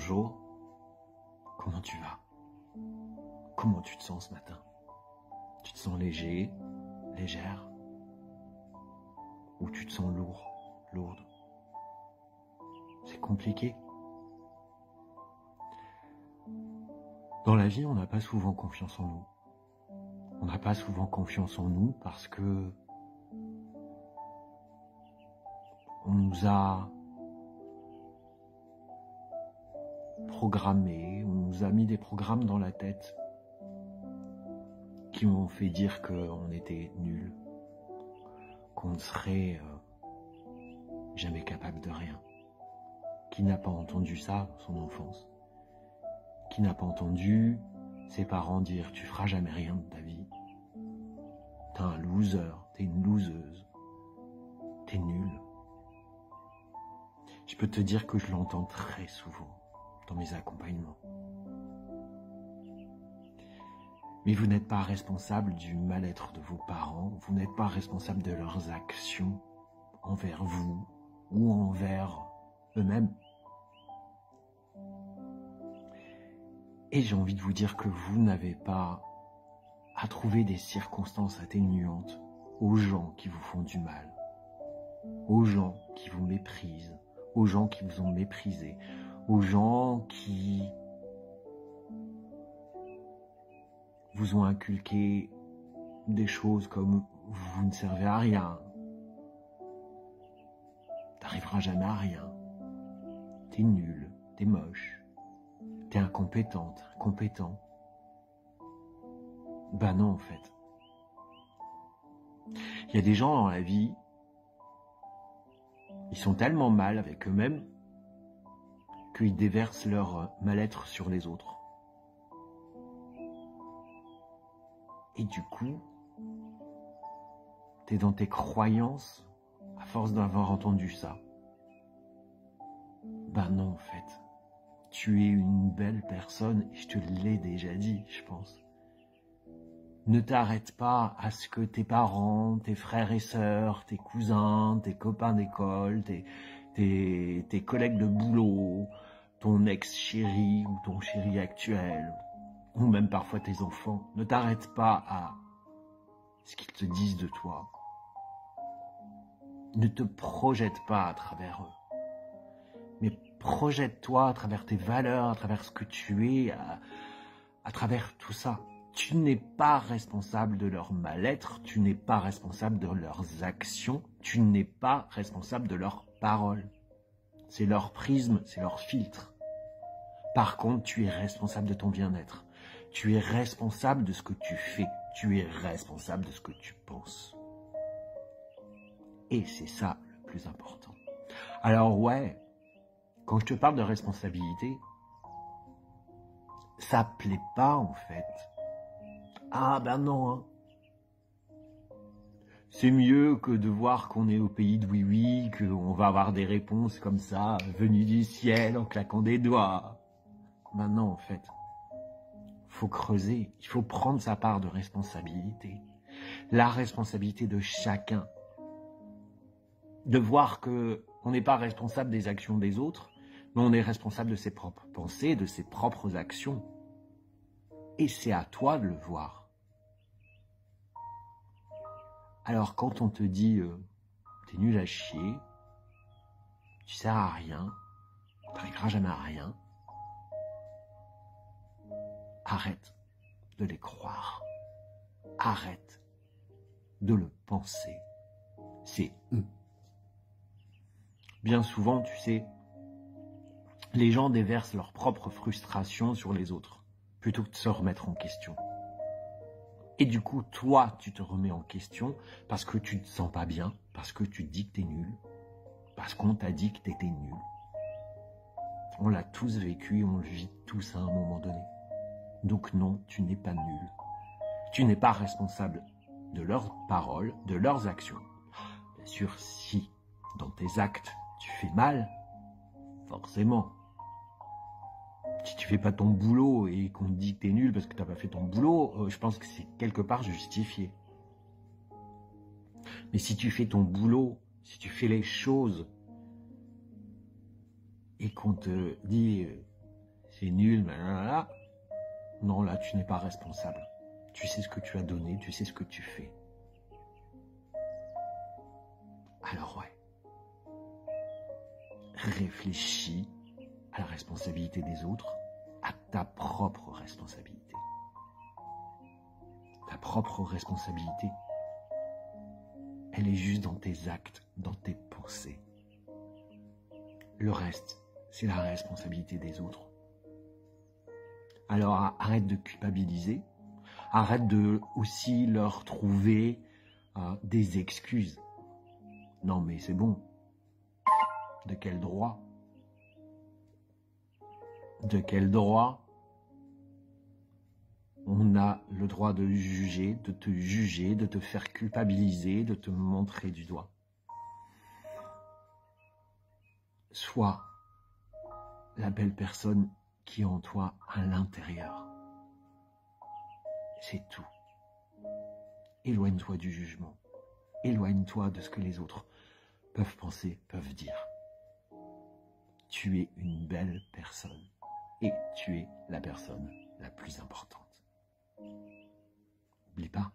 bonjour, comment tu vas? Comment tu te sens ce matin? Tu te sens léger, légère? Ou tu te sens lourd, lourde? C'est compliqué. Dans la vie, on n'a pas souvent confiance en nous. On n'a pas souvent confiance en nous parce que on nous a programmés, on nous a mis des programmes dans la tête qui m'ont fait dire qu'on était nuls, qu'on ne serait jamais capable de rien. Qui n'a pas entendu ça dans son enfance? Qui n'a pas entendu ses parents dire « tu feras jamais rien de ta vie, t'es un loser, t'es une loseuse, t'es nul ». Je peux te dire que je l'entends très souvent dans mes accompagnements. Mais vous n'êtes pas responsable du mal-être de vos parents, vous n'êtes pas responsable de leurs actions envers vous ou envers eux-mêmes. Et j'ai envie de vous dire que vous n'avez pas à trouver des circonstances atténuantes aux gens qui vous font du mal, aux gens qui vous méprisent, aux gens qui vous ont méprisé, aux gens qui vous ont inculqué des choses comme « vous ne servez à rien »,« t'arriveras jamais à rien »,« t'es nul »,« t'es moche »,« t'es incompétente, incompétent ». Ben non, en fait. Il y a des gens dans la vie, ils sont tellement mal avec eux-mêmes qu'ils déversent leur mal-être sur les autres. Et du coup, t'es dans tes croyances à force d'avoir entendu ça. Ben non, en fait. Tu es une belle personne et je te l'ai déjà dit, je pense. Ne t'arrête pas à ce que tes parents, tes frères et sœurs, tes cousins, tes copains d'école, tes collègues de boulot, ton ex-chéri ou ton chéri actuel, ou même parfois tes enfants, ne t'arrête pas à ce qu'ils te disent de toi. Ne te projette pas à travers eux, mais projette-toi à travers tes valeurs, à travers ce que tu es, à travers tout ça. Tu n'es pas responsable de leur mal-être, tu n'es pas responsable de leurs actions, tu n'es pas responsable de leurs paroles. C'est leur prisme, c'est leur filtre. Par contre, tu es responsable de ton bien-être. Tu es responsable de ce que tu fais. Tu es responsable de ce que tu penses. Et c'est ça le plus important. Alors ouais, quand je te parle de responsabilité, ça plaît pas en fait. Ah ben non, hein. C'est mieux que de voir qu'on est au pays de oui-oui, qu'on va avoir des réponses comme ça, venues du ciel en claquant des doigts. Ben non en fait. Faut creuser, il faut prendre sa part de responsabilité. La responsabilité de chacun. De voir que on n'est pas responsable des actions des autres, mais on est responsable de ses propres pensées, de ses propres actions. Et c'est à toi de le voir. Alors quand on te dit t'es nul à chier, tu sers à rien, t'arriveras jamais à rien, arrête de les croire. Arrête de le penser. C'est eux. Bien souvent, tu sais, les gens déversent leur propre frustration sur les autres, plutôt que de se remettre en question. Et du coup, toi, tu te remets en question parce que tu te sens pas bien, parce que tu te dis que t'es nul, parce qu'on t'a dit que t'étais nul. On l'a tous vécu et on le vit tous à un moment donné. Donc non, tu n'es pas nul. Tu n'es pas responsable de leurs paroles, de leurs actions. Bien sûr, si dans tes actes, tu fais mal, forcément. Si tu fais pas ton boulot et qu'on te dit que t'es nul parce que t'as pas fait ton boulot, je pense que c'est quelque part justifié. Mais si tu fais ton boulot, si tu fais les choses et qu'on te dit c'est nul, blablabla. Non, là, tu n'es pas responsable. Tu sais ce que tu as donné, tu sais ce que tu fais. Alors ouais, réfléchis à la responsabilité des autres, à ta propre responsabilité. Ta propre responsabilité, elle est juste dans tes actes, dans tes pensées. Le reste, c'est la responsabilité des autres. Alors arrête de culpabiliser, arrête de aussi leur trouver des excuses. Non mais c'est bon. De quel droit? De quel droit on a le droit de juger, de te faire culpabiliser, de te montrer du doigt? Sois la belle personne qui est en toi à l'intérieur. C'est tout. Éloigne-toi du jugement. Éloigne-toi de ce que les autres peuvent penser, peuvent dire. Tu es une belle personne et tu es la personne la plus importante. N'oublie pas.